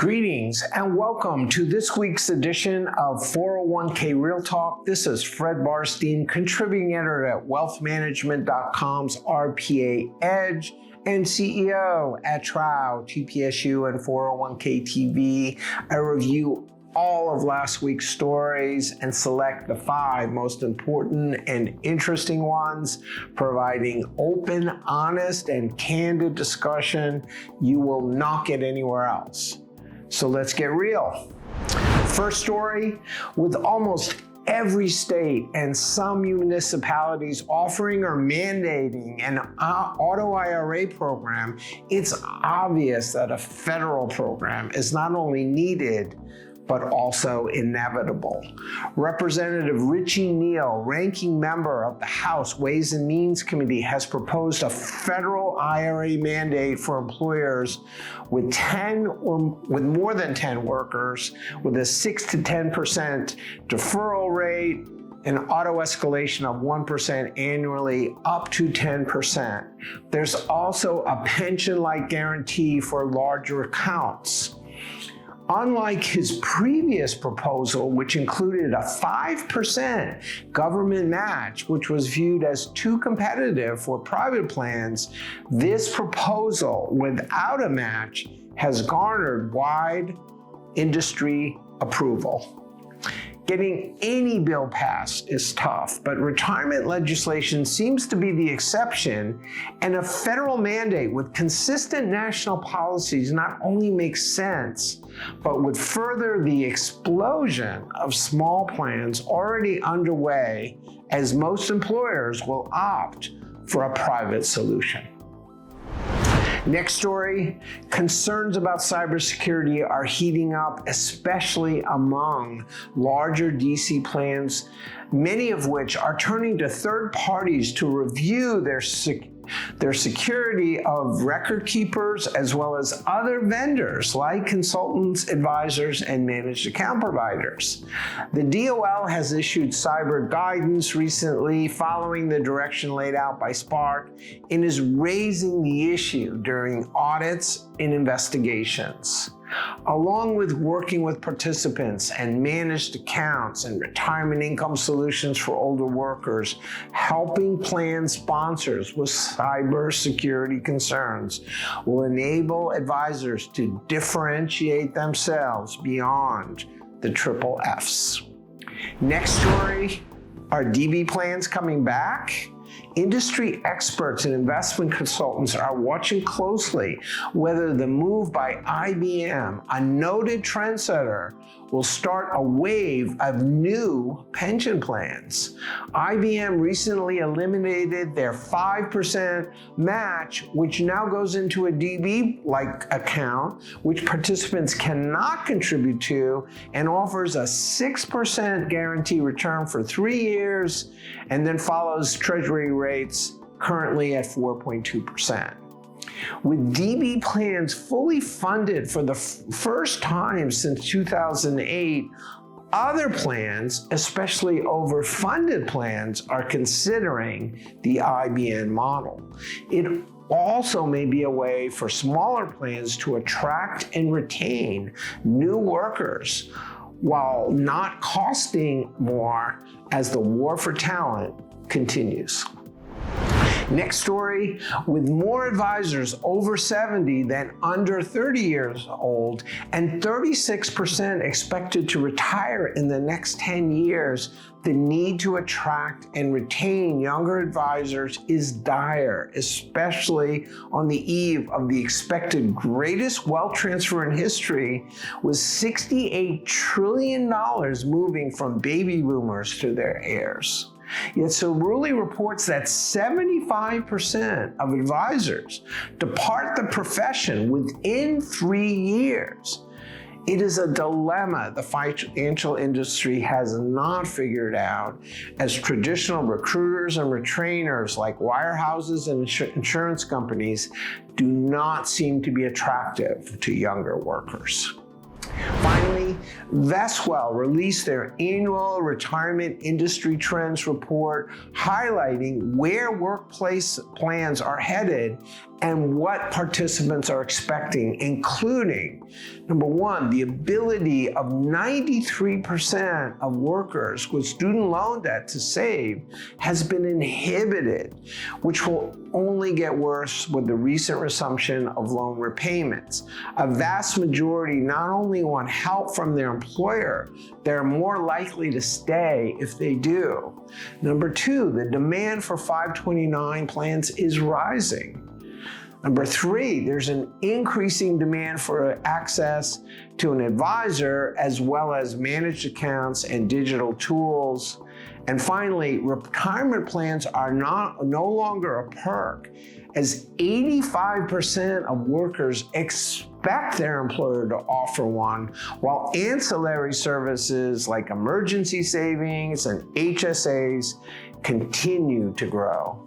Greetings and welcome to this week's edition of 401k Real Talk. This is Fred Barstein, contributing editor at wealthmanagement.com's RPA Edge and CEO at Trow, TPSU, and 401k TV. I review all of last week's stories and select the 5 most important and interesting ones, providing open, honest, and candid discussion you will not get anywhere else. So let's get real. First story, with almost every state and some municipalities offering or mandating an auto IRA program, it's obvious that a federal program is not only needed, but also inevitable. Representative Richie Neal, ranking member of the House Ways and Means Committee, has proposed a federal IRA mandate for employers with more than 10 workers, with a 6 to 10% deferral rate, an auto escalation of 1% annually up to 10%. There's also a pension-like guarantee for larger accounts. Unlike his previous proposal, which included a 5% government match, which was viewed as too competitive for private plans, this proposal without a match has garnered wide industry approval. Getting any bill passed is tough, but retirement legislation seems to be the exception, and a federal mandate with consistent national policies not only makes sense, but would further the explosion of small plans already underway, as most employers will opt for a private solution. Next story, concerns about cybersecurity are heating up, especially among larger DC plans, many of which are turning to third parties to review their security of record keepers, as well as other vendors like consultants, advisors, and managed account providers. The DOL has issued cyber guidance recently following the direction laid out by Spark and is raising the issue during audits and investigations. Along with working with participants and managed accounts and retirement income solutions for older workers, helping plan sponsors with cybersecurity concerns will enable advisors to differentiate themselves beyond the triple Fs. Next story, are DB plans coming back? Industry experts and investment consultants are watching closely whether the move by IBM, a noted trendsetter, will start a wave of new pension plans. IBM recently eliminated their 5% match, which now goes into a DB-like account, which participants cannot contribute to, and offers a 6% guarantee return for 3 years, and then follows Treasury rates currently at 4.2%. With DB plans fully funded for the first time since 2008, other plans, especially overfunded plans, are considering the IBM model. It also may be a way for smaller plans to attract and retain new workers while not costing more as the war for talent continues. Next story, with more advisors over 70 than under 30 years old, and 36% expected to retire in the next 10 years, the need to attract and retain younger advisors is dire, especially on the eve of the expected greatest wealth transfer in history, with $68 trillion moving from baby boomers to their heirs. Yet Cerulli reports that 75% of advisors depart the profession within 3 years. It is a dilemma the financial industry has not figured out, as traditional recruiters and retainers like wirehouses and insurance companies do not seem to be attractive to younger workers. Finally, Vestwell released their annual retirement industry trends report, highlighting where workplace plans are headed and what participants are expecting, including, number one, the ability of 93% of workers with student loan debt to save has been inhibited, which will only get worse with the recent resumption of loan repayments. A vast majority not only want help from their employer, they're more likely to stay if they do. Number two, the demand for 529 plans is rising. Number three, there's an increasing demand for access to an advisor as well as managed accounts and digital tools. And finally, retirement plans are no longer a perk, as 85% of workers expect their employer to offer one, while ancillary services like emergency savings and HSAs continue to grow.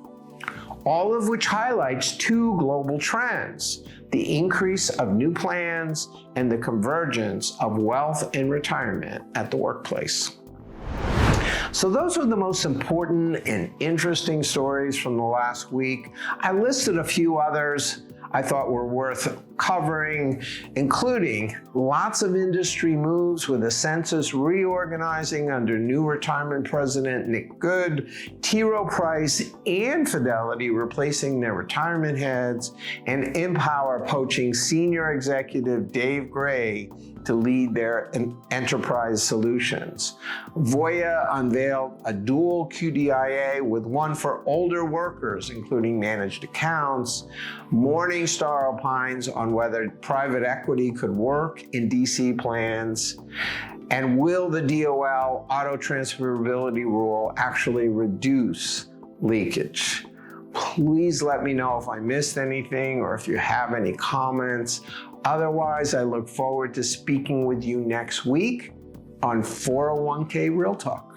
All of which highlights two global trends: the increase of new plans and the convergence of wealth and retirement at the workplace. So those were the most important and interesting stories from the last week. I listed a few others I thought were worth covering, including lots of industry moves with the census reorganizing under new retirement president Nick Good, T. Rowe Price and Fidelity replacing their retirement heads, and Empower poaching senior executive Dave Gray to lead their enterprise solutions. Voya unveiled a dual QDIA with one for older workers, including managed accounts. Morningstar opines on whether private equity could work in DC plans. And will the DOL auto transferability rule actually reduce leakage? Please let me know if I missed anything or if you have any comments. Otherwise, I look forward to speaking with you next week on 401k Real Talk.